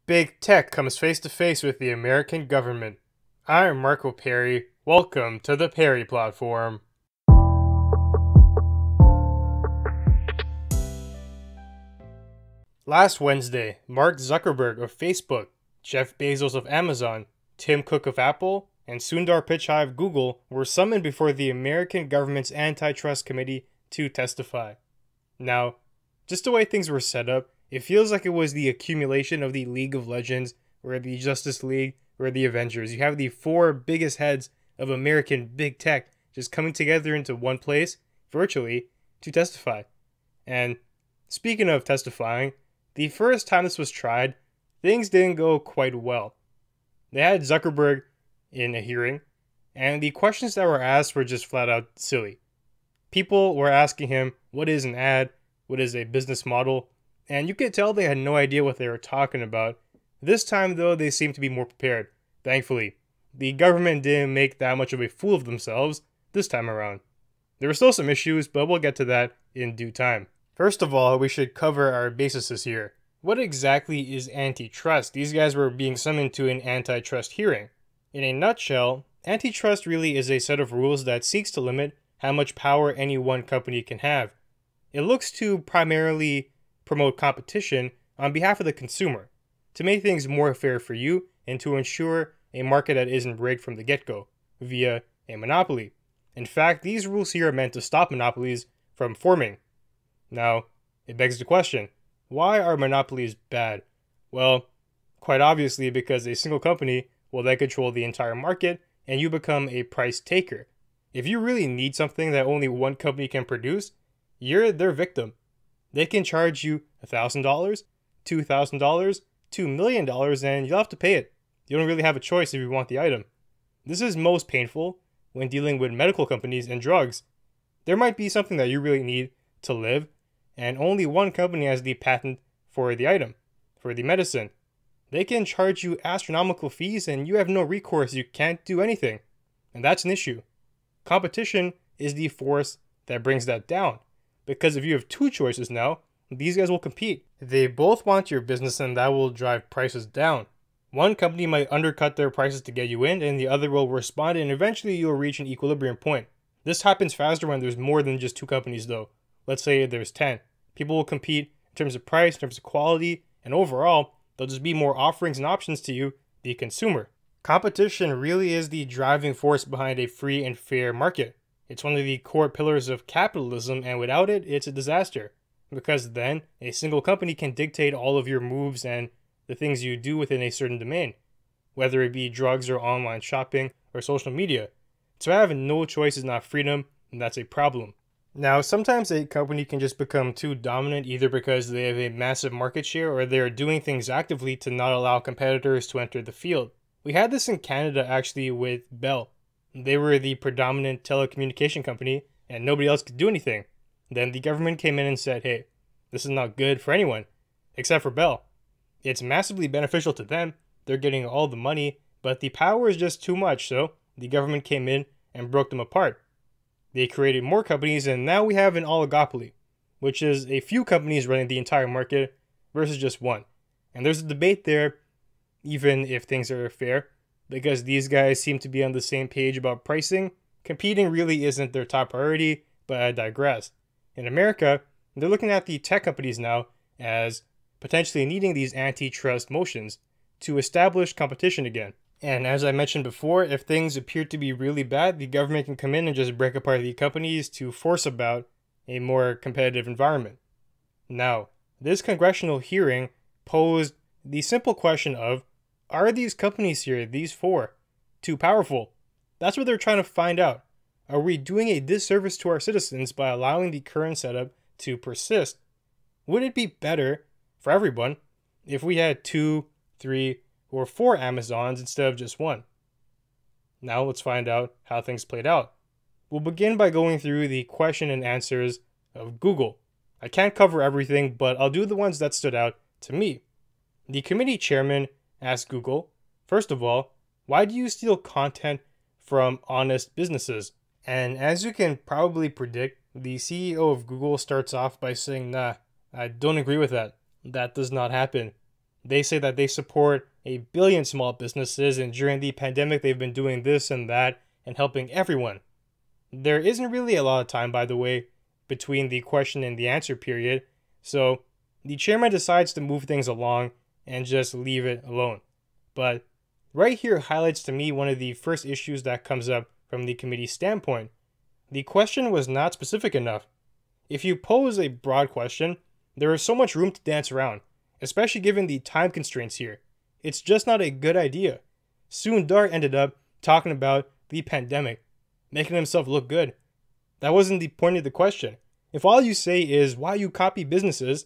Big Tech comes face to face with the American government. I'm Marco Perry. Welcome to the Perry Platform. Last Wednesday, Mark Zuckerberg of Facebook, Jeff Bezos of Amazon, Tim Cook of Apple, and Sundar Pichai of Google were summoned before the American government's Antitrust Committee to testify. Now, just the way things were set up, it feels like it was the accumulation of the League of Legends, or the Justice League, or the Avengers. You have the four biggest heads of American big tech just coming together into one place, virtually, to testify. And speaking of testifying, the first time this was tried, things didn't go quite well. They had Zuckerberg in a hearing, and the questions that were asked were just flat out silly. People were asking him, what is an ad? What is a business model? And you could tell they had no idea what they were talking about. This time, though, they seemed to be more prepared. Thankfully, the government didn't make that much of a fool of themselves this time around. There were still some issues, but we'll get to that in due time. First of all, we should cover our bases here. What exactly is antitrust? These guys were being summoned to an antitrust hearing. In a nutshell, antitrust really is a set of rules that seeks to limit how much power any one company can have. It looks to primarily promote competition on behalf of the consumer, to make things more fair for you and to ensure a market that isn't rigged from the get-go via a monopoly. In fact, these rules here are meant to stop monopolies from forming. Now, it begs the question, why are monopolies bad? Well, quite obviously because a single company will then control the entire market and you become a price taker. If you really need something that only one company can produce, you're their victim. They can charge you $1,000, $2,000, $2 million, and you'll have to pay it. You don't really have a choice if you want the item. This is most painful when dealing with medical companies and drugs. There might be something that you really need to live, and only one company has the patent for the item, for the medicine. They can charge you astronomical fees and you have no recourse. You can't do anything. And that's an issue. Competition is the force that brings that down. Because if you have two choices now, these guys will compete. They both want your business and that will drive prices down. One company might undercut their prices to get you in and the other will respond and eventually you'll reach an equilibrium point. This happens faster when there's more than just two companies though. Let's say there's 10. People will compete in terms of price, in terms of quality, and overall, there'll just be more offerings and options to you, the consumer. Competition really is the driving force behind a free and fair market. It's one of the core pillars of capitalism, and without it, it's a disaster. Because then, a single company can dictate all of your moves and the things you do within a certain domain, whether it be drugs or online shopping or social media. So having no choice is not freedom, and that's a problem. Now, sometimes a company can just become too dominant either because they have a massive market share or they're doing things actively to not allow competitors to enter the field. We had this in Canada actually with Bell. They were the predominant telecommunication company and nobody else could do anything. Then the government came in and said, hey, this is not good for anyone, except for Bell. It's massively beneficial to them. They're getting all the money, but the power is just too much, so the government came in and broke them apart. They created more companies and now we have an oligopoly, which is a few companies running the entire market versus just one. And there's a debate there, even if things are fair, because these guys seem to be on the same page about pricing. Competing really isn't their top priority, but I digress. In America, they're looking at the tech companies now as potentially needing these antitrust motions to establish competition again. And as I mentioned before, if things appear to be really bad, the government can come in and just break apart the companies to force about a more competitive environment. Now, this congressional hearing posed the simple question of, are these companies here, these four, too powerful? That's what they're trying to find out. Are we doing a disservice to our citizens by allowing the current setup to persist? Would it be better for everyone if we had 2, 3, or 4 Amazons instead of just one? Now let's find out how things played out. We'll begin by going through the question and answers of Google. I can't cover everything, but I'll do the ones that stood out to me. The committee chairman asked Google, first of all, why do you steal content from honest businesses? And as you can probably predict, the CEO of Google starts off by saying, nah, I don't agree with that. That does not happen. They say that they support 1 billion small businesses, and during the pandemic, they've been doing this and that and helping everyone. There isn't really a lot of time, by the way, between the question and the answer period, so the chairman decides to move things along and just leave it alone. But right here highlights to me one of the first issues that comes up from the committee's standpoint. The question was not specific enough. If you pose a broad question, there is so much room to dance around, especially given the time constraints here. It's just not a good idea. Sundar ended up talking about the pandemic, making himself look good. That wasn't the point of the question. If all you say is why you copy businesses,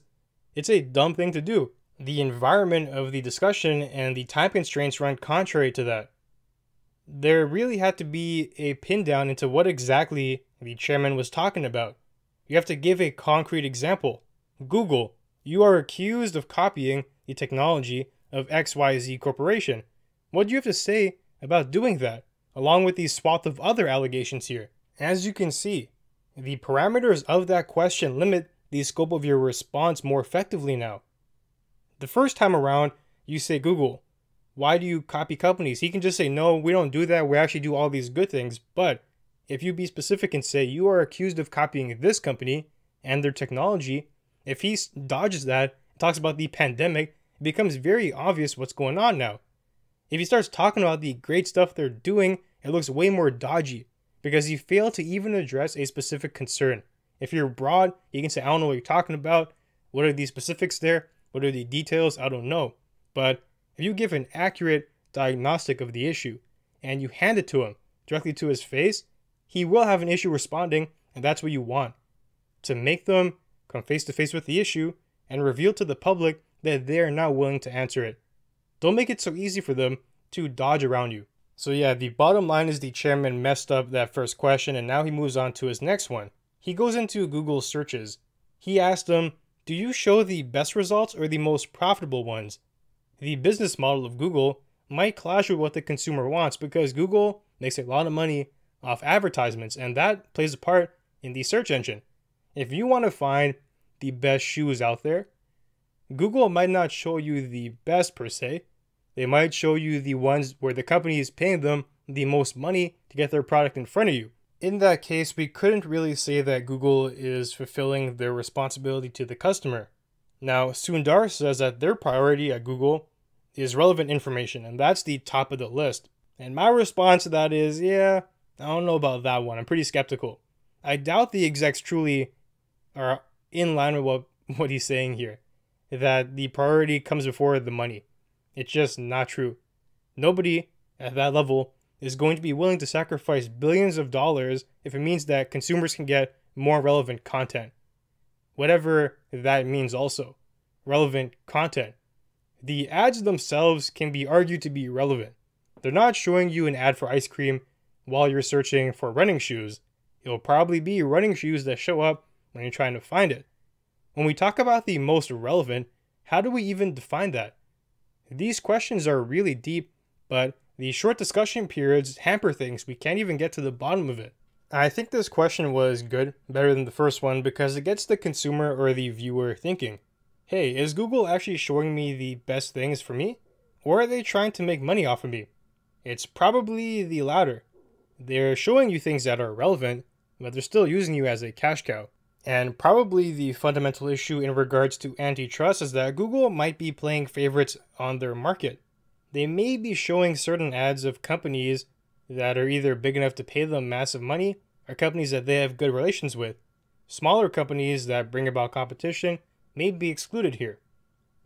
it's a dumb thing to do. The environment of the discussion and the time constraints run contrary to that. There really had to be a pin down into what exactly the chairman was talking about. You have to give a concrete example. Google, you are accused of copying the technology of XYZ Corporation. What do you have to say about doing that, along with the swath of other allegations here? As you can see, the parameters of that question limit the scope of your response more effectively now. The first time around, you say, Google, why do you copy companies? He can just say, no, we don't do that. We actually do all these good things. But if you be specific and say you are accused of copying this company and their technology, if he dodges that, talks about the pandemic, it becomes very obvious what's going on now. If he starts talking about the great stuff they're doing, it looks way more dodgy because you fail to even address a specific concern. If you're broad, you can say, I don't know what you're talking about. What are the specifics there? What are the details? I don't know. But if you give an accurate diagnostic of the issue and you hand it to him directly to his face, he will have an issue responding, and that's what you want. To make them come face to face with the issue and reveal to the public that they are not willing to answer it. Don't make it so easy for them to dodge around you. So yeah, the bottom line is the chairman messed up that first question, and now he moves on to his next one. He goes into Google searches. He asked them, do you show the best results or the most profitable ones? The business model of Google might clash with what the consumer wants because Google makes a lot of money off advertisements, and that plays a part in the search engine. If you want to find the best shoes out there, Google might not show you the best per se. They might show you the ones where the company is paying them the most money to get their product in front of you. In that case, we couldn't really say that Google is fulfilling their responsibility to the customer. Now, Sundar says that their priority at Google is relevant information, and that's the top of the list. And my response to that is, yeah, I don't know about that one. I'm pretty skeptical. I doubt the execs truly are in line with what he's saying here, that the priority comes before the money. It's just not true. Nobody at that level is going to be willing to sacrifice billions of dollars if it means that consumers can get more relevant content. Whatever that means also. Relevant content. The ads themselves can be argued to be relevant. They're not showing you an ad for ice cream while you're searching for running shoes. It'll probably be running shoes that show up when you're trying to find it. When we talk about the most relevant, how do we even define that? These questions are really deep, but the short discussion periods hamper things. We can't even get to the bottom of it. I think this question was good, better than the first one, because it gets the consumer or the viewer thinking, hey, is Google actually showing me the best things for me? Or are they trying to make money off of me? It's probably the latter. They're showing you things that are relevant, but they're still using you as a cash cow. And probably the fundamental issue in regards to antitrust is that Google might be playing favorites on their market. They may be showing certain ads of companies that are either big enough to pay them massive money or companies that they have good relations with. Smaller companies that bring about competition may be excluded here,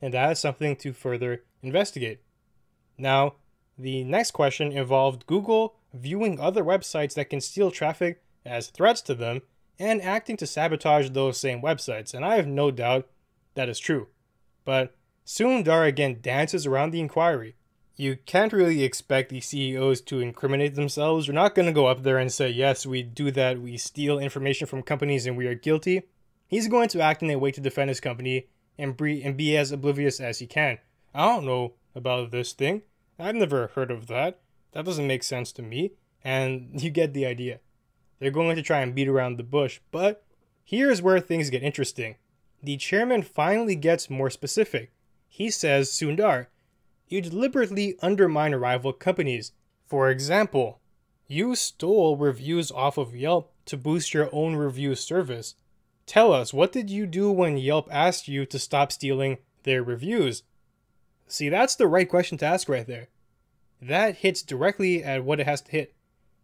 and that is something to further investigate. Now, the next question involved Google viewing other websites that can steal traffic as threats to them and acting to sabotage those same websites, and I have no doubt that is true. But Sundar again dances around the inquiry. You can't really expect the CEOs to incriminate themselves. You're not going to go up there and say, yes, we do that, we steal information from companies and we are guilty. He's going to act in a way to defend his company and be as oblivious as he can. I don't know about this thing. I've never heard of that. That doesn't make sense to me. And you get the idea. They're going to try and beat around the bush. But here's where things get interesting. The chairman finally gets more specific. He says, Sundar, you deliberately undermine rival companies. For example, you stole reviews off of Yelp to boost your own review service. Tell us, what did you do when Yelp asked you to stop stealing their reviews? See, that's the right question to ask right there. That hits directly at what it has to hit.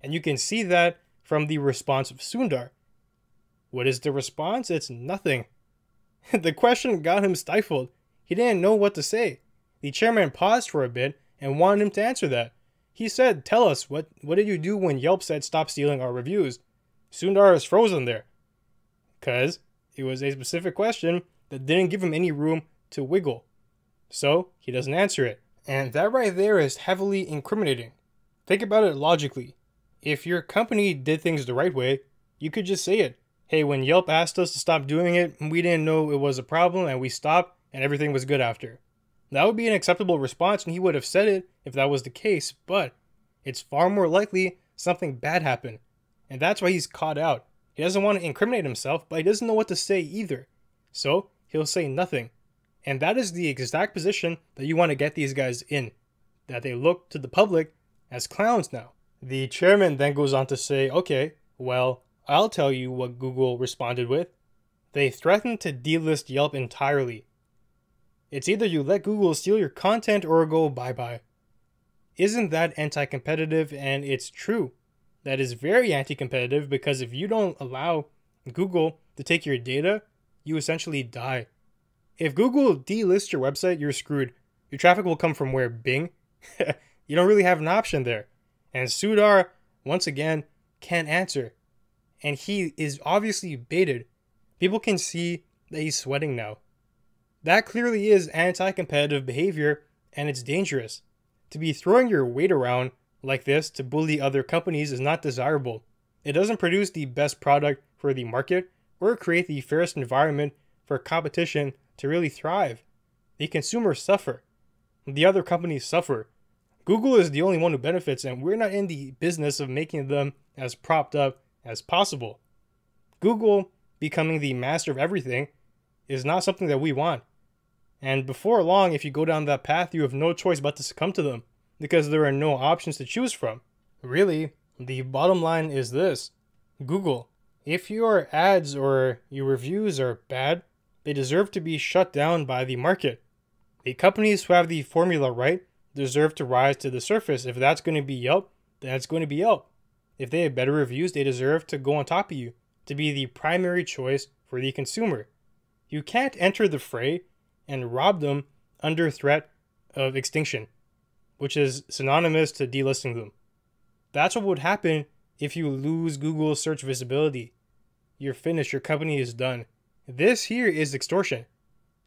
And you can see that from the response of Sundar. What is the response? It's nothing. The question got him stifled. He didn't know what to say. The chairman paused for a bit and wanted him to answer that. He said, tell us, what did you do when Yelp said stop stealing our reviews? Sundar is frozen there. Because it was a specific question that didn't give him any room to wiggle. So he doesn't answer it. And that right there is heavily incriminating. Think about it logically. If your company did things the right way, you could just say it. Hey, when Yelp asked us to stop doing it, we didn't know it was a problem and we stopped and everything was good after. That would be an acceptable response and he would have said it if that was the case, but it's far more likely something bad happened. And that's why he's caught out. He doesn't want to incriminate himself, but he doesn't know what to say either. So he'll say nothing. And that is the exact position that you want to get these guys in. That they look to the public as clowns now. The chairman then goes on to say, okay, well, I'll tell you what Google responded with. They threatened to delist Yelp entirely. It's either you let Google steal your content or go bye-bye. Isn't that anti-competitive? And it's true. That is very anti-competitive because if you don't allow Google to take your data, you essentially die. If Google delists your website, you're screwed. Your traffic will come from where? Bing? You don't really have an option there. And Sundar, once again, can't answer. And he is obviously baited. People can see that he's sweating now. That clearly is anti-competitive behavior, and it's dangerous. To be throwing your weight around like this to bully other companies is not desirable. It doesn't produce the best product for the market or create the fairest environment for competition to really thrive. The consumers suffer. The other companies suffer. Google is the only one who benefits, and we're not in the business of making them as propped up as possible. Google becoming the master of everything is not something that we want. And before long, if you go down that path, you have no choice but to succumb to them because there are no options to choose from. Really, the bottom line is this. Google, if your ads or your reviews are bad, they deserve to be shut down by the market. The companies who have the formula right deserve to rise to the surface. If that's going to be Yelp, then it's going to be Yelp. If they have better reviews, they deserve to go on top of you, to be the primary choice for the consumer. You can't enter the fray and rob them under threat of extinction, which is synonymous to delisting them. That's what would happen if you lose Google's search visibility. You're finished, your company is done. This here is extortion.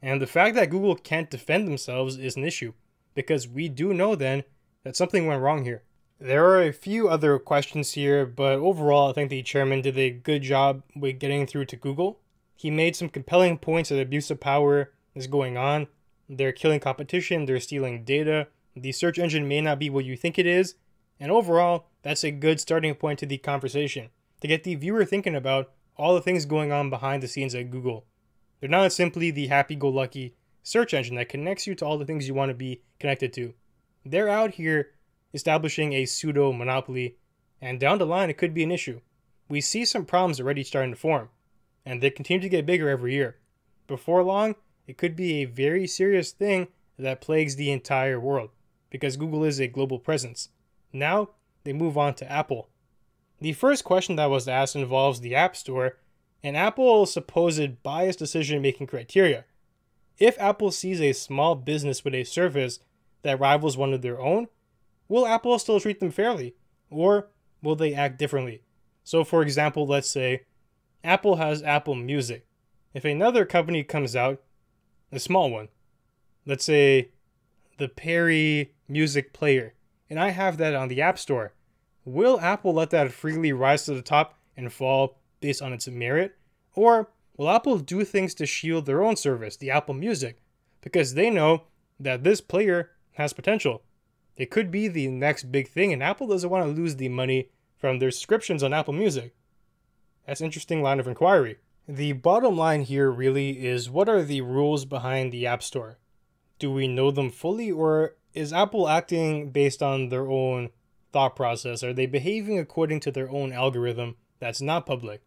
And the fact that Google can't defend themselves is an issue, because we do know then that something went wrong here. There are a few other questions here, but overall I think the chairman did a good job with getting through to Google. He made some compelling points that abuse of power is going on. They're killing competition, they're stealing data, the search engine may not be what you think it is, and overall, that's a good starting point to the conversation, to get the viewer thinking about all the things going on behind the scenes at Google. They're not simply the happy-go-lucky search engine that connects you to all the things you want to be connected to. They're out here establishing a pseudo-monopoly, and down the line it could be an issue. We see some problems already starting to form, and they continue to get bigger every year. Before long, it could be a very serious thing that plagues the entire world, because Google is a global presence. Now, they move on to Apple. The first question that was asked involves the App Store and Apple's supposed biased decision-making criteria. If Apple sees a small business with a service that rivals one of their own, will Apple still treat them fairly, or will they act differently? So for example, let's say Apple has Apple Music. If another company comes out, a small one, let's say the Perry Music Player, and I have that on the App Store, will Apple let that freely rise to the top and fall based on its merit? Or will Apple do things to shield their own service, the Apple Music, because they know that this player has potential? It could be the next big thing, and Apple doesn't want to lose the money from their subscriptions on Apple Music. That's an interesting line of inquiry. The bottom line here really is, what are the rules behind the App Store? Do we know them fully, or is Apple acting based on their own thought process? Are they behaving according to their own algorithm that's not public?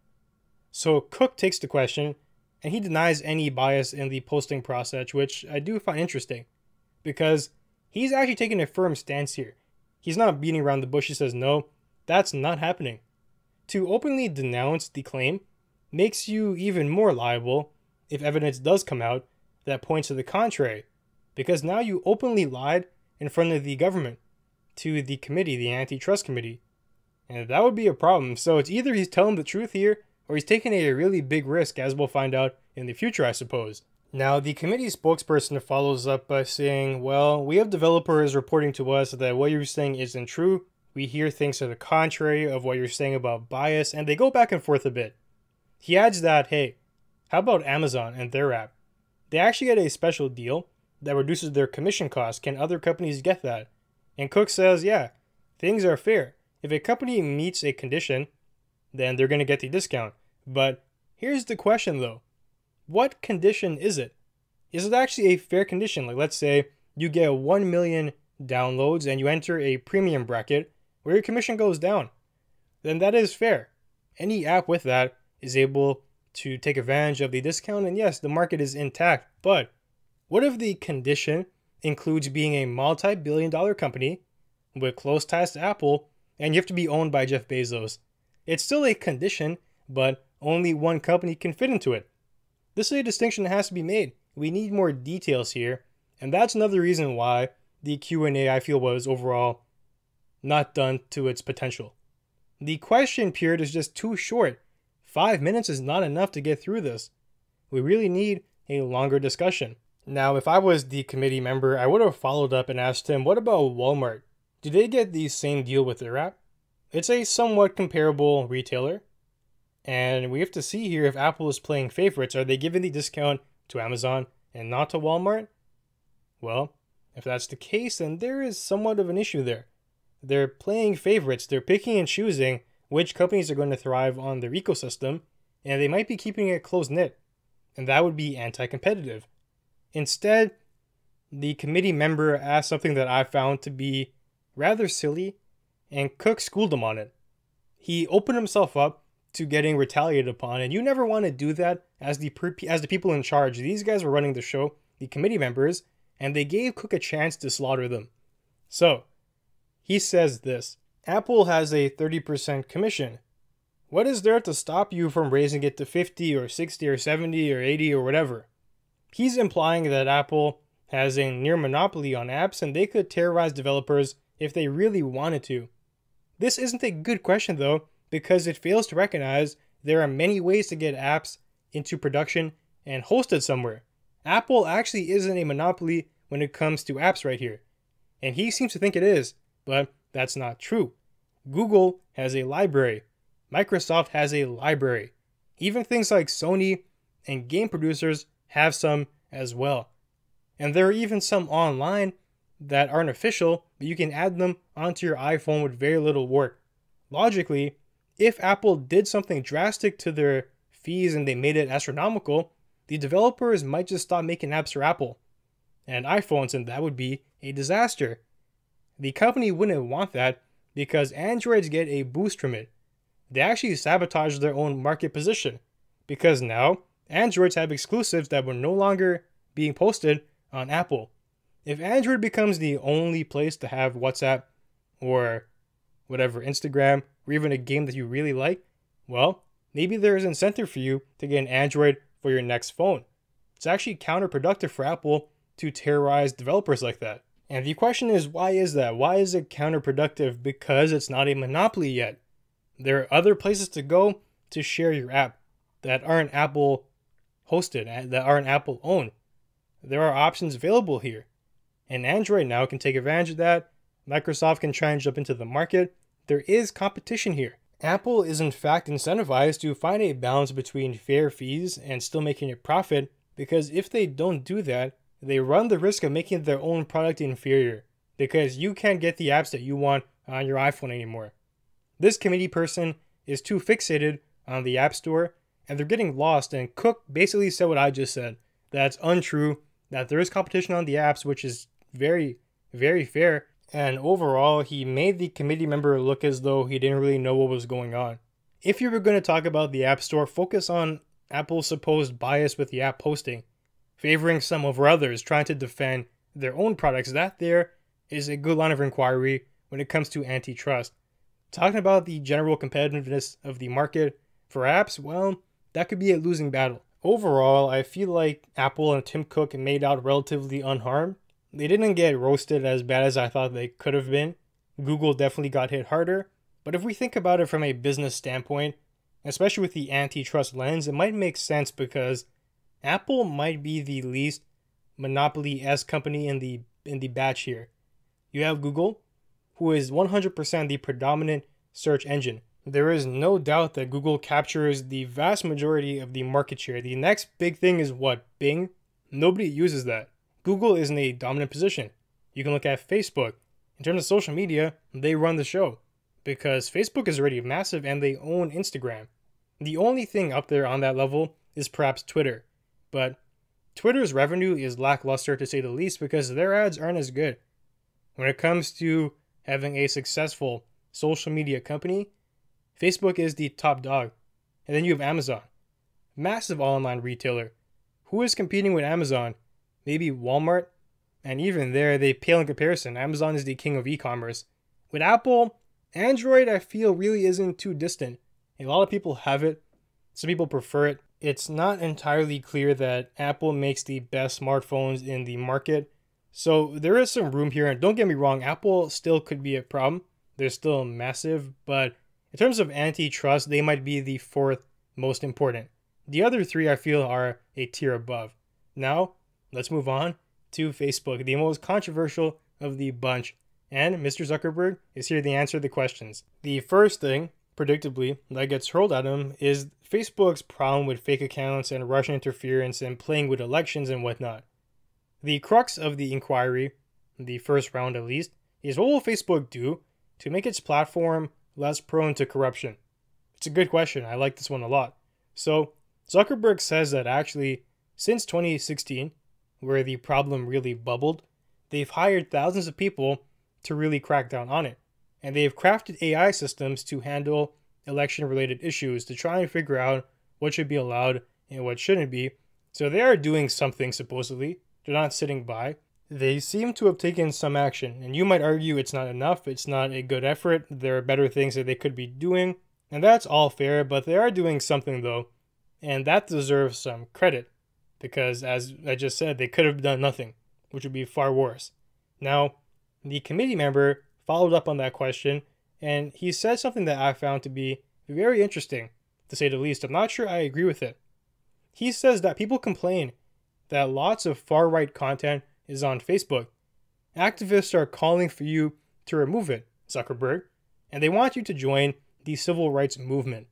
So Cook takes the question, and he denies any bias in the posting process, which I do find interesting, because he's actually taking a firm stance here. He's not beating around the bush. He says, no, that's not happening. To openly denounce the claim makes you even more liable if evidence does come out that points to the contrary, because now you openly lied in front of the government, to the committee, the Antitrust Committee. And that would be a problem. So it's either he's telling the truth here, or he's taking a really big risk, as we'll find out in the future, I suppose. Now, the committee spokesperson follows up by saying, well, we have developers reporting to us that what you're saying isn't true. We hear things to the contrary of what you're saying about bias, and they go back and forth a bit. He adds that, hey, how about Amazon and their app? They actually get a special deal that reduces their commission costs. Can other companies get that? And Cook says, yeah, things are fair. If a company meets a condition, then they're going to get the discount. But here's the question though. What condition is it? Is it actually a fair condition? Like, let's say you get 1 million downloads and you enter a premium bracket where your commission goes down. Then that is fair. Any app with that is able to take advantage of the discount, and yes, the market is intact. But what if the condition includes being a multi-billion-dollar company with close ties to Apple, and you have to be owned by Jeff Bezos? It's still a condition, but only one company can fit into it. This is a distinction that has to be made. We need more details here, and that's another reason why the Q&A, I feel, was overall not done to its potential. The question period is just too short. 5 minutes is not enough to get through this. We really need a longer discussion. Now, if I was the committee member, I would have followed up and asked him, what about Walmart? Do they get the same deal with their app? It's a somewhat comparable retailer. And we have to see here if Apple is playing favorites. Are they giving the discount to Amazon and not to Walmart? Well, if that's the case, then there is somewhat of an issue there. They're playing favorites. They're picking and choosing which companies are going to thrive on their ecosystem, and they might be keeping it close-knit, and that would be anti-competitive. Instead, the committee member asked something that I found to be rather silly, and Cook schooled him on it. He opened himself up to getting retaliated upon, and you never want to do that as the people in charge. These guys were running the show, the committee members, and they gave Cook a chance to slaughter them. So, he says this: Apple has a 30% commission. What is there to stop you from raising it to 50 or 60 or 70 or 80 or whatever? He's implying that Apple has a near monopoly on apps and they could terrorize developers if they really wanted to. This isn't a good question though, because it fails to recognize there are many ways to get apps into production and hosted somewhere. Apple actually isn't a monopoly when it comes to apps right here. And he seems to think it is, but that's not true. Google has a library. Microsoft has a library. Even things like Sony and game producers have some as well. And there are even some online that aren't official, but you can add them onto your iPhone with very little work. Logically, if Apple did something drastic to their fees and they made it astronomical, the developers might just stop making apps for Apple and iPhones, and that would be a disaster. The company wouldn't want that because Androids get a boost from it. They actually sabotage their own market position because now Androids have exclusives that were no longer being posted on Apple. If Android becomes the only place to have WhatsApp or whatever, Instagram, or even a game that you really like, well, maybe there's incentive for you to get an Android for your next phone. It's actually counterproductive for Apple to terrorize developers like that. And the question is, why is that? Why is it counterproductive? Because it's not a monopoly yet. There are other places to go to share your app that aren't Apple hosted, that aren't Apple owned. There are options available here. And Android now can take advantage of that. Microsoft can try and jump into the market. There is competition here. Apple is in fact incentivized to find a balance between fair fees and still making a profit, because if they don't do that, they run the risk of making their own product inferior, because you can't get the apps that you want on your iPhone anymore. This committee person is too fixated on the App Store, and they're getting lost, and Cook basically said what I just said. That's untrue. that there is competition on the apps, which is very, very fair. And overall, he made the committee member look as though he didn't really know what was going on. If you were going to talk about the App Store, focus on Apple's supposed bias with the app posting, favoring some over others, trying to defend their own products. That there is a good line of inquiry when it comes to antitrust. Talking about the general competitiveness of the market for apps, well, that could be a losing battle. Overall, I feel like Apple and Tim Cook made out relatively unharmed. They didn't get roasted as bad as I thought they could have been. Google definitely got hit harder. But if we think about it from a business standpoint, especially with the antitrust lens, it might make sense because Apple might be the least monopoly-esque company in the batch here. You have Google, who is 100% the predominant search engine. There is no doubt that Google captures the vast majority of the market share. The next big thing is what? Bing? Nobody uses that. Google is in a dominant position. You can look at Facebook. In terms of social media, they run the show because Facebook is already massive and they own Instagram. The only thing up there on that level is perhaps Twitter. But Twitter's revenue is lackluster to say the least because their ads aren't as good. When it comes to having a successful social media company, Facebook is the top dog. And then you have Amazon, massive online retailer. Who is competing with Amazon? Maybe Walmart? And even there, they pale in comparison. Amazon is the king of e-commerce. With Apple, Android, I feel, really isn't too distant. A lot of people have it. Some people prefer it. It's not entirely clear that Apple makes the best smartphones in the market. So there is some room here. And don't get me wrong, Apple still could be a problem. They're still massive. But in terms of antitrust, they might be the fourth most important. The other three, I feel, are a tier above. Now, let's move on to Facebook, the most controversial of the bunch. And Mr. Zuckerberg is here to answer the questions. The first thing, predictably, that gets hurled at him is Facebook's problem with fake accounts and Russian interference and playing with elections and whatnot. The crux of the inquiry, the first round at least, is what will Facebook do to make its platform less prone to corruption? It's a good question. I like this one a lot. So Zuckerberg says that actually, since 2016, where the problem really bubbled, they've hired thousands of people to really crack down on it. And they've crafted AI systems to handle election-related issues to try and figure out what should be allowed and what shouldn't be. So they are doing something, supposedly. They're not sitting by. They seem to have taken some action. And you might argue it's not enough. It's not a good effort. There are better things that they could be doing. And that's all fair, but they are doing something, though. And that deserves some credit. Because, as I just said, they could have done nothing, which would be far worse. Now, the committee member followed up on that question, and he said something that I found to be very interesting, to say the least. I'm not sure I agree with it. He says that people complain that lots of far-right content is on Facebook. Activists are calling for you to remove it, Zuckerberg, and they want you to join the civil rights movement.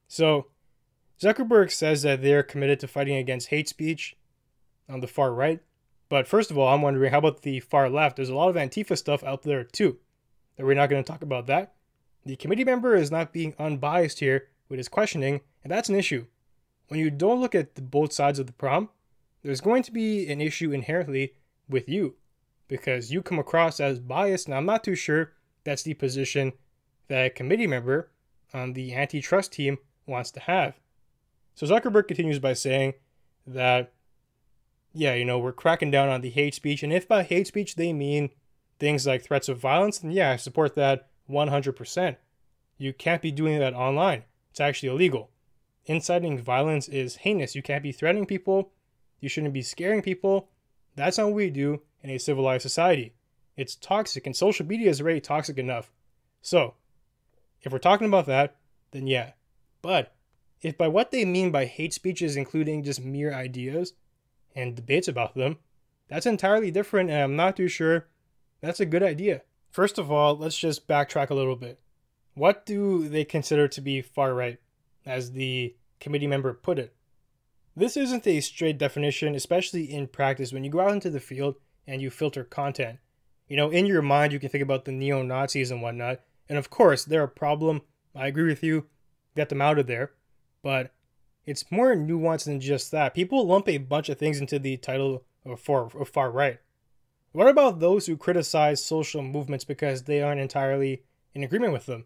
So, Zuckerberg says that they're committed to fighting against hate speech on the far right. But first of all, I'm wondering, how about the far left? There's a lot of Antifa stuff out there too. And we're not going to talk about that. The committee member is not being unbiased here with his questioning, and that's an issue. When you don't look at both sides of the problem, there's going to be an issue inherently with you, because you come across as biased, and I'm not too sure that's the position that a committee member on the antitrust team wants to have. So Zuckerberg continues by saying that, yeah, we're cracking down on the hate speech. And if by hate speech they mean things like threats of violence, then yeah, I support that 100%. You can't be doing that online. It's actually illegal. Inciting violence is heinous. You can't be threatening people. You shouldn't be scaring people. That's not what we do in a civilized society. It's toxic, and social media is already toxic enough. So, if we're talking about that, then yeah. But if by what they mean by hate speech is including just mere ideas and debates about them, that's entirely different, and I'm not too sure that's a good idea. First of all, let's just backtrack a little bit. What do they consider to be far right, as the committee member put it? This isn't a straight definition, especially in practice when you go out into the field and you filter content. In your mind, you can think about the neo-Nazis and whatnot, and of course, they're a problem. I agree with you. Get them out of there. But it's more nuanced than just that. People lump a bunch of things into the title of far right? What about those who criticize social movements because they aren't entirely in agreement with them?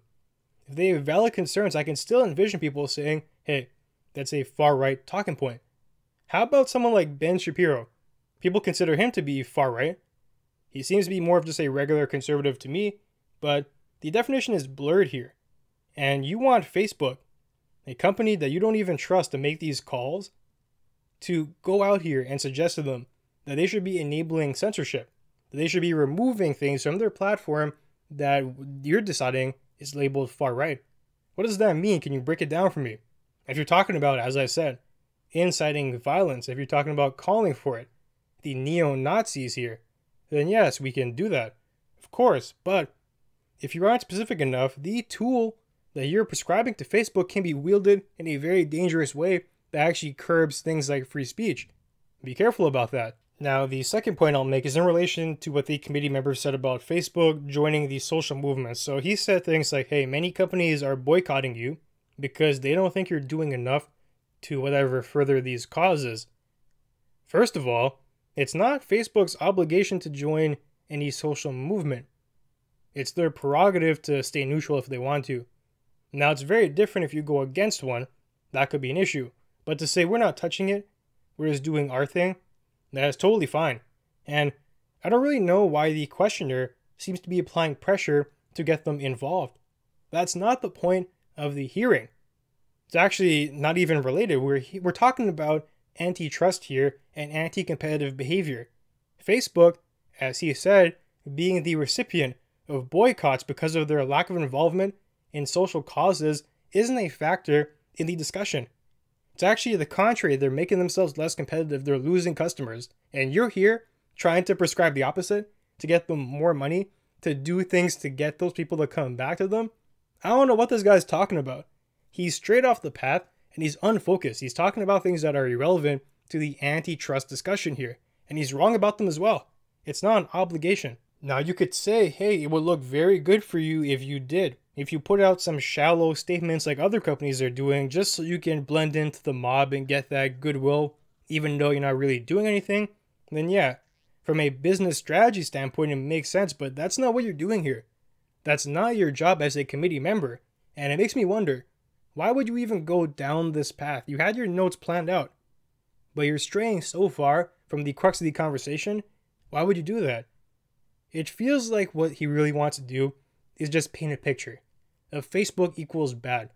If they have valid concerns, I can still envision people saying, hey, that's a far right talking point. How about someone like Ben Shapiro? People consider him to be far right. He seems to be more of just a regular conservative to me, but the definition is blurred here. And you want Facebook, a company that you don't even trust to make these calls, to go out here and suggest to them that they should be enabling censorship, that they should be removing things from their platform that you're deciding is labeled far right. What does that mean? Can you break it down for me? If you're talking about, as I said, inciting violence, if you're talking about calling for it, the neo-Nazis here, then yes, we can do that, of course. But if you aren't specific enough, the tool that you're prescribing to Facebook can be wielded in a very dangerous way that actually curbs things like free speech. Be careful about that. Now, the second point I'll make is in relation to what the committee members said about Facebook joining the social movements. So he said things like, hey, many companies are boycotting you because they don't think you're doing enough to whatever further these causes. First of all, it's not Facebook's obligation to join any social movement. It's their prerogative to stay neutral if they want to. Now, it's very different if you go against one. That could be an issue. But to say we're not touching it, we're just doing our thing, that's totally fine. And I don't really know why the questioner seems to be applying pressure to get them involved. That's not the point of the hearing. It's actually not even related. We're talking about antitrust here and anti-competitive behavior. Facebook, as he said, being the recipient of boycotts because of their lack of involvement in social causes isn't a factor in the discussion. It's actually the contrary. They're making themselves less competitive. They're losing customers. And you're here trying to prescribe the opposite, to get them more money, to do things to get those people to come back to them. I don't know what this guy's talking about. He's straight off the path and he's unfocused. He's talking about things that are irrelevant to the antitrust discussion here. And he's wrong about them as well. It's not an obligation. Now you could say, hey, it would look very good for you if you did. If you put out some shallow statements like other companies are doing, just so you can blend into the mob and get that goodwill, even though you're not really doing anything, then yeah, from a business strategy standpoint, it makes sense, but that's not what you're doing here. That's not your job as a committee member. And it makes me wonder, why would you even go down this path? You had your notes planned out, but you're straying so far from the crux of the conversation. Why would you do that? It feels like what he really wants to do is just paint a picture of Facebook equals bad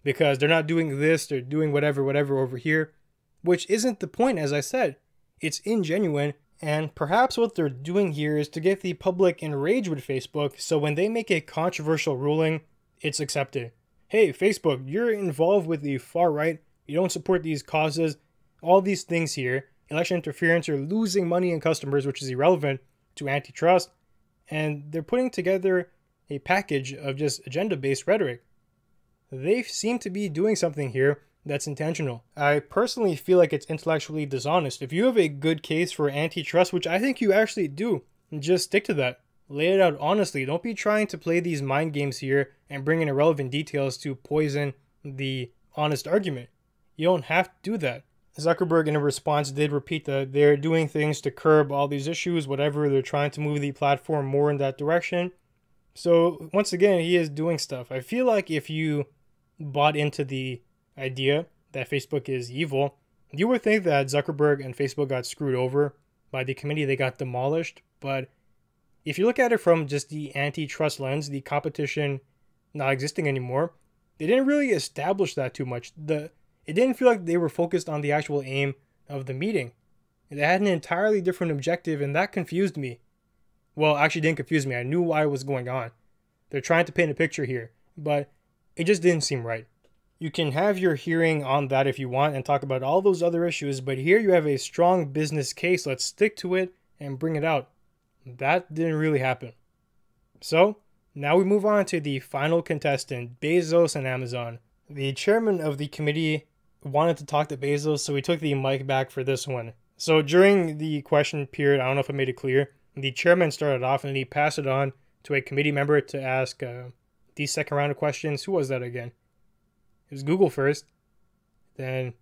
because they're not doing this, they're doing whatever over here, which isn't the point. As I said, it's ingenuine, and perhaps what they're doing here is to get the public enraged with Facebook, so when they make a controversial ruling, it's accepted. Hey, Facebook, you're involved with the far right, you don't support these causes, all these things here, election interference, you're losing money and customers, which is irrelevant to antitrust, and they're putting together a package of just agenda-based rhetoric. They seem to be doing something here that's intentional. I personally feel like it's intellectually dishonest. If you have a good case for antitrust, which I think you actually do, just stick to that. Lay it out honestly. Don't be trying to play these mind games here and bring in irrelevant details to poison the honest argument. You don't have to do that. Zuckerberg, in a response, did repeat that they're doing things to curb all these issues, whatever. They're trying to move the platform more in that direction. So once again, he is doing stuff. I feel like if you bought into the idea that Facebook is evil, you would think that Zuckerberg and Facebook got screwed over by the committee. They got demolished. But if you look at it from just the antitrust lens, the competition not existing anymore, they didn't really establish that too much. It didn't feel like they were focused on the actual aim of the meeting. They had an entirely different objective, and that confused me. Well, actually didn't confuse me. I knew why it was going on. They're trying to paint a picture here, but it just didn't seem right. You can have your hearing on that if you want and talk about all those other issues, but here you have a strong business case. Let's stick to it and bring it out. That didn't really happen. So, now we move on to the final contestant, Bezos and Amazon. The chairman of the committee wanted to talk to Bezos, so he took the mic back for this one. So during the question period, I don't know if I made it clear, the chairman started off and he passed it on to a committee member to ask the second round of questions. Who was that again? It was Google first, then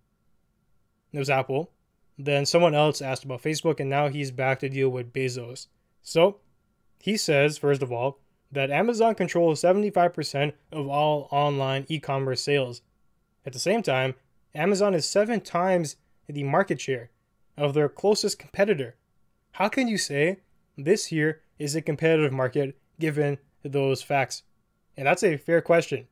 it was Apple, Then someone else asked about Facebook, and now he's back to deal with Bezos. So he says, first of all, that Amazon controls 75% of all online e-commerce sales. At the same time, Amazon is 7 times the market share of their closest competitor. How can you say this here is a competitive market given those facts? And that's a fair question.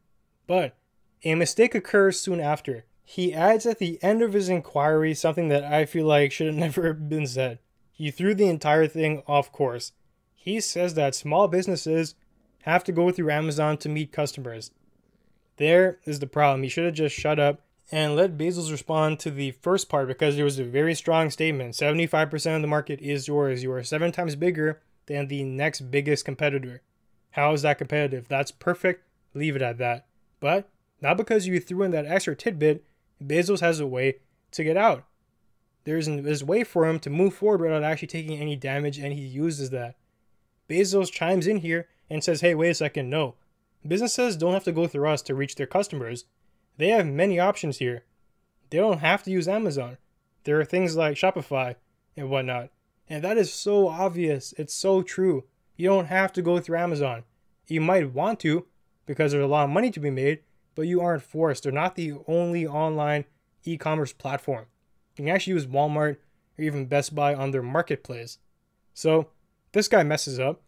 But a mistake occurs soon after. He adds at the end of his inquiry something that I feel like should have never been said. He threw the entire thing off course. He says that small businesses have to go through Amazon to meet customers. There is the problem. He should have just shut up and let Bezos respond to the first part, because there was a very strong statement. 75% of the market is yours. You are 7 times bigger than the next biggest competitor. How is that competitive? That's perfect. Leave it at that. But not because you threw in that extra tidbit, Bezos has a way to get out. There's a way for him to move forward without actually taking any damage, and he uses that. Bezos chimes in here and says, hey, wait a second, no. Businesses don't have to go through us to reach their customers. They have many options here. They don't have to use Amazon. There are things like Shopify and whatnot. And that is so obvious. It's so true. You don't have to go through Amazon. You might want to because there's a lot of money to be made, but you aren't forced. They're not the only online e-commerce platform. You can actually use Walmart or even Best Buy on their marketplace. So this guy messes up,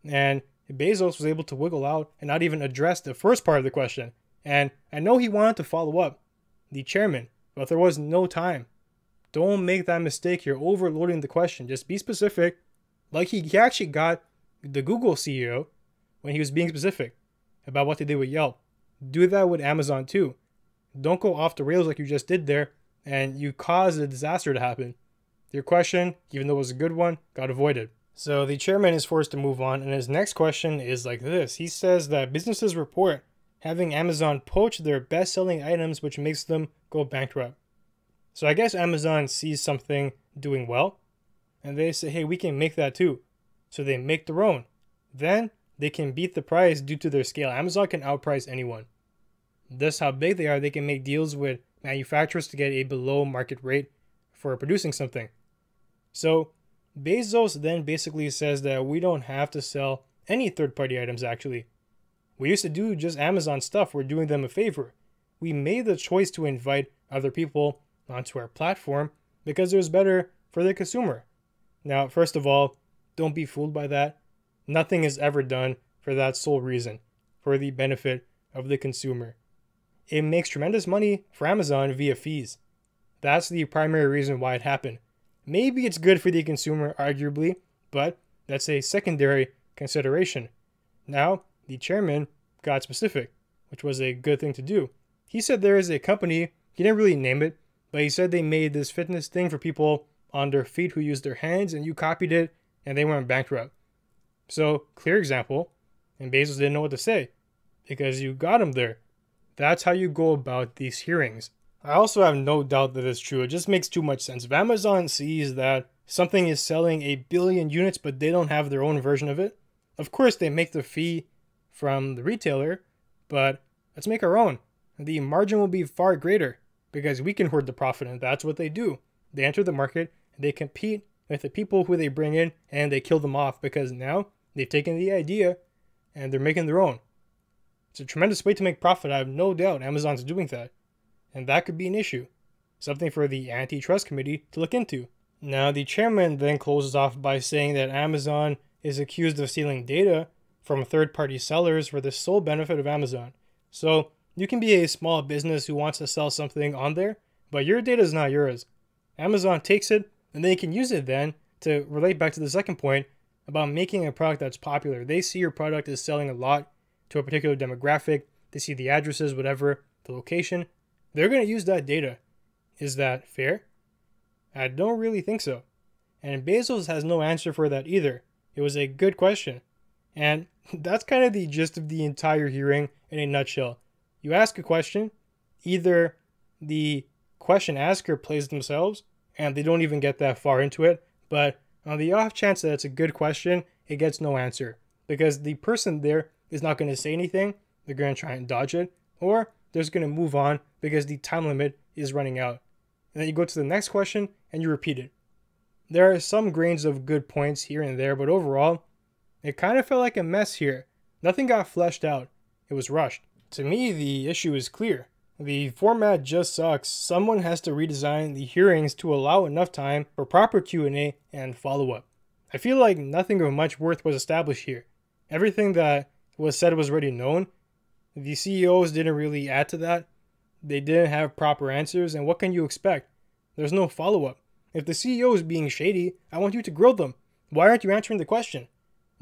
and Bezos was able to wiggle out and not even address the first part of the question. And I know he wanted to follow up, the chairman, but there was no time. Don't make that mistake. You're overloading the question. Just be specific. Like he actually got the Google CEO when he was being specific about what they did with Yelp. Do that with Amazon too. Don't go off the rails like you just did there, and you caused a disaster to happen. Your question, even though it was a good one, got avoided. So the chairman is forced to move on, and his next question is like this. He says that businesses report having Amazon poach their best-selling items, which makes them go bankrupt. So I guess Amazon sees something doing well, and they say, hey, we can make that too. So they make their own. Then they can beat the price due to their scale. Amazon can outprice anyone. That's how big they are. They can make deals with manufacturers to get a below market rate for producing something. So Bezos then basically says that we don't have to sell any third-party items actually. We used to do just Amazon stuff. We're doing them a favor. We made the choice to invite other people onto our platform because it was better for the consumer. Now, first of all, don't be fooled by that. Nothing is ever done for that sole reason, for the benefit of the consumer. It makes tremendous money for Amazon via fees. That's the primary reason why it happened. Maybe it's good for the consumer, arguably, but that's a secondary consideration. Now, the chairman got specific, which was a good thing to do. He said there is a company, he didn't really name it, but he said they made this fitness thing for people on their feet who use their hands, and you copied it, and they went bankrupt. So, clear example, and Bezos didn't know what to say, because you got him there. That's how you go about these hearings. I also have no doubt that it's true. It just makes too much sense. If Amazon sees that something is selling 1 billion units, but they don't have their own version of it, of course they make the fee from the retailer, but let's make our own. The margin will be far greater because we can hoard the profit, and that's what they do. They enter the market, they compete with the people who they bring in, and they kill them off because now they've taken the idea and they're making their own. It's a tremendous way to make profit. I have no doubt Amazon's doing that. And that could be an issue. Something for the Antitrust Committee to look into. Now, the chairman then closes off by saying that Amazon is accused of stealing data from third-party sellers for the sole benefit of Amazon. So, you can be a small business who wants to sell something on there, but your data is not yours. Amazon takes it, and they can use it then to relate back to the second point about making a product that's popular. They see your product is selling a lot to a particular demographic. They see the addresses, whatever, the location. They're going to use that data. Is that fair? I don't really think so. And Bezos has no answer for that either. It was a good question. And that's kind of the gist of the entire hearing in a nutshell. You ask a question, either the question asker plays themselves and they don't even get that far into it, but on the off chance that it's a good question, it gets no answer because the person there is not going to say anything. They're going to try and dodge it, or they're just going to move on because the time limit is running out. and then you go to the next question and you repeat it. There are some grains of good points here and there, but overall, it kind of felt like a mess here. Nothing got fleshed out. It was rushed. To me, the issue is clear. The format just sucks. Someone has to redesign the hearings to allow enough time for proper Q&A and follow-up. I feel like nothing of much worth was established here. Everything that was said was already known. The CEOs didn't really add to that. They didn't have proper answers, and what can you expect? There's no follow-up. If the CEO is being shady, I want you to grill them. Why aren't you answering the question?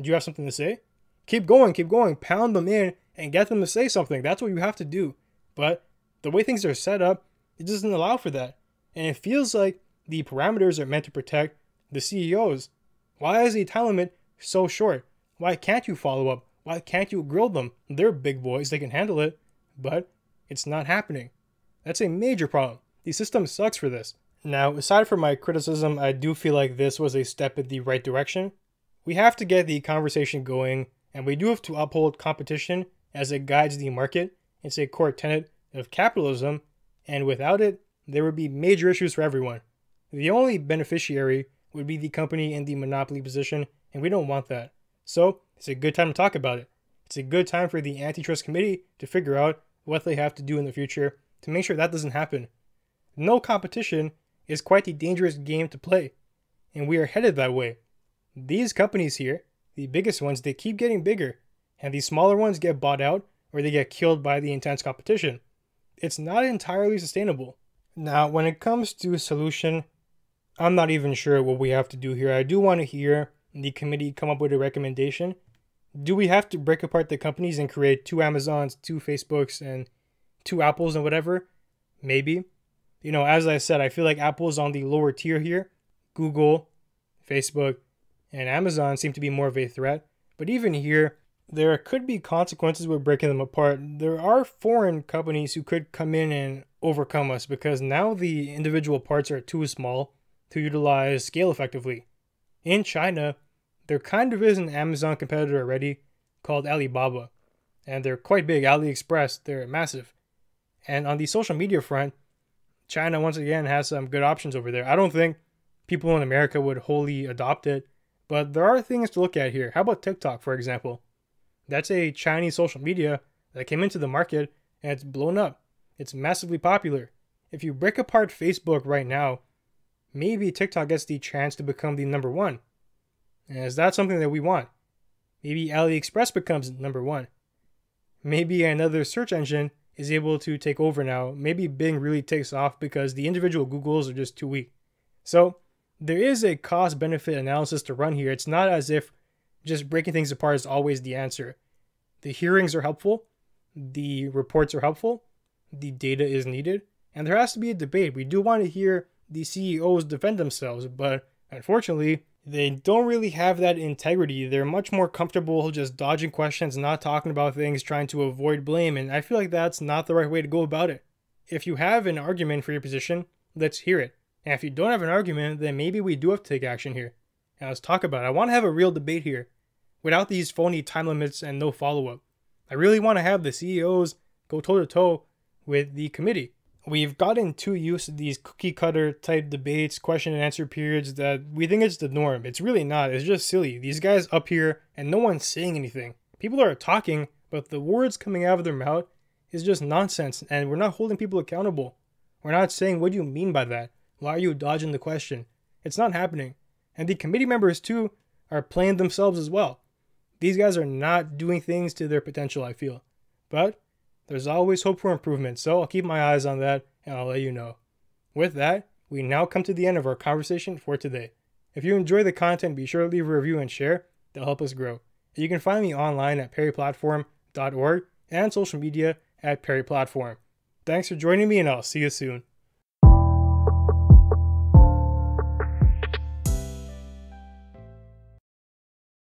Do you have something to say? Keep going, pound them in and get them to say something. That's what you have to do. But the way things are set up, it doesn't allow for that. And it feels like the parameters are meant to protect the CEOs. Why is the time limit so short? Why can't you follow up? Why can't you grill them? They're big boys, they can handle it. But it's not happening. That's a major problem. The system sucks for this. Now, aside from my criticism, I do feel like this was a step in the right direction. We have to get the conversation going, and we do have to uphold competition as it guides the market. It's a core tenet of capitalism, and without it, there would be major issues for everyone. The only beneficiary would be the company in the monopoly position, and we don't want that. So, it's a good time to talk about it. It's a good time for the Antitrust Committee to figure out what they have to do in the future to make sure that doesn't happen. No competition is quite a dangerous game to play, and we are headed that way. These companies here, the biggest ones, they keep getting bigger, and the smaller ones get bought out or they get killed by the intense competition. It's not entirely sustainable. Now, when it comes to a solution, I'm not even sure what we have to do here. I do want to hear the committee come up with a recommendation. Do we have to break apart the companies and create 2 Amazons, 2 Facebooks, and 2 Apples and whatever? Maybe. You know, as I said, I feel like Apple's on the lower tier here. Google, Facebook, and Amazon seem to be more of a threat. But even here, there could be consequences with breaking them apart. There are foreign companies who could come in and overcome us because now the individual parts are too small to utilize scale effectively. In China, there kind of is an Amazon competitor already called Alibaba. And they're quite big. AliExpress, they're massive. And on the social media front, China once again has some good options over there. I don't think people in America would wholly adopt it, but there are things to look at here. How about TikTok, for example? That's a Chinese social media that came into the market and it's blown up. It's massively popular. If you break apart Facebook right now, maybe TikTok gets the chance to become the number 1. And is that something that we want? Maybe AliExpress becomes number 1. Maybe another search engine is able to take over now. Maybe Bing really takes off because the individual Googles are just too weak. So there is a cost-benefit analysis to run here. It's not as if just breaking things apart is always the answer. The hearings are helpful. The reports are helpful. The data is needed. And there has to be a debate. We do want to hear the CEOs defend themselves, but unfortunately, they don't really have that integrity. They're much more comfortable just dodging questions, not talking about things, trying to avoid blame, and I feel like that's not the right way to go about it. If you have an argument for your position, let's hear it. And if you don't have an argument, then maybe we do have to take action here. And let's talk about it. I want to have a real debate here, without these phony time limits and no follow-up. I really want to have the CEOs go toe-to-toe with the committee. We've gotten too used to these cookie-cutter type debates, question and answer periods that we think it's the norm. It's really not. It's just silly. These guys up here and no one's saying anything. People are talking, but the words coming out of their mouth is just nonsense, and we're not holding people accountable. We're not saying, what do you mean by that? Why are you dodging the question? It's not happening. And the committee members, too, are playing themselves as well. These guys are not doing things to their potential, I feel. But there's always hope for improvement, so I'll keep my eyes on that, and I'll let you know. With that, we now come to the end of our conversation for today. If you enjoy the content, be sure to leave a review and share. They'll help us grow. You can find me online at perryplatform.org and social media at perryplatform. Thanks for joining me, and I'll see you soon.